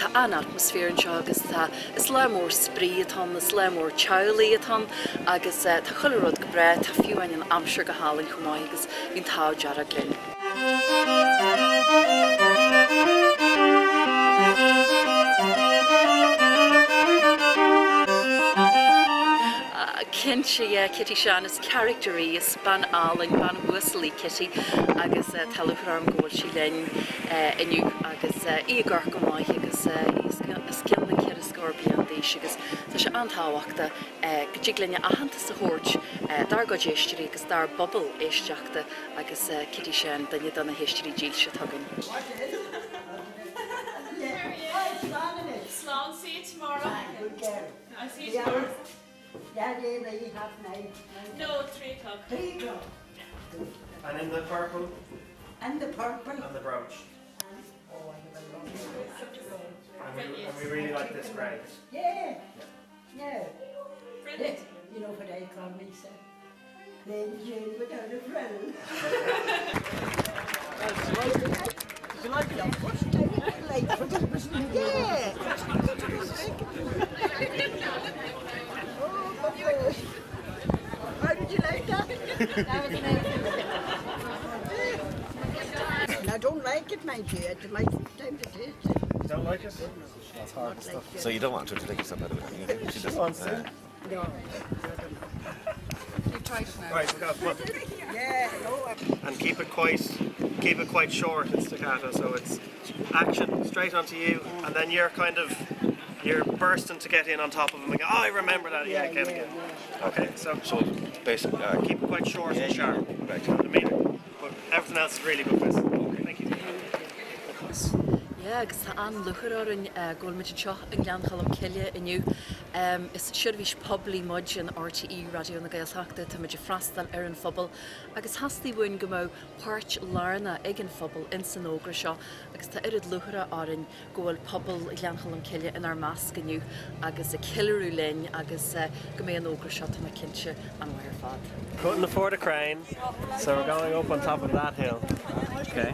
tá an atmosfér an seo agus tá is le mór sprí atá, is le mór tealaí atá, agus tá chuileród go bre, tá fiúin an amsir go hálainn chumáid agus hín tá deara Gleann. Kinse Kitty Sean is characterí is ban áling ban huasalí Kitty agus talúchar nGall Cille inniu agus ígar go máith agus cin na cead scorpion déis agus tá sé antáhaachta go dtí Gleann ahananta sa hort dar go éisteí agus dar bobbal éisteachta agus Kitty Sean danne donna history díl se tugann. Slán, see you tomorrow. I'll see you tomorrow. Yeah, you have now. No, 3 o'clock. 3 o'clock. And in the purple? And the purple. And the brooch. Oh, I have a lovely And we really like this grey. Yeah. Yeah. Brilliant. You know what I call me, sir? Plain Jane without a friend. Did you like it? I like it. Yeah. How did you like that? That was amazing. And I don't like it, mind you. It's my time to taste it. You don't like it? That's hard stuff. So you don't want her to take yourself out of it? She just wants to. No. You tried it now. Right, we've got one. Yeah, no. And keep it quite short in staccato, so it's action straight onto you, and then you're bursting to get in on top of them and go, oh, I remember that, yeah, again. Okay, so basically, keep it quite short and sharp, right. the meter. But everything else is really good for us. Okay, thank you. Yeah, agus tá an luchar ar an ggóilmid seo an Gleann Cholm Cille inniu. Is sirbhís poblí muid an RTÉ Raidió na Gaeltachta tá muidir freastal ar an phobal agus hasí bhain go mó páirt lárna ag an phobal in san ógra seo agus tá irid luchara ar an ggóil pobl Gleann Cholm Cille in ar measc inniu agus a killerú linn agus go mé an ógra seo tá na cinse an bhair fad. Couldn't afford a crane, so we're going up on top of that hill. Okay.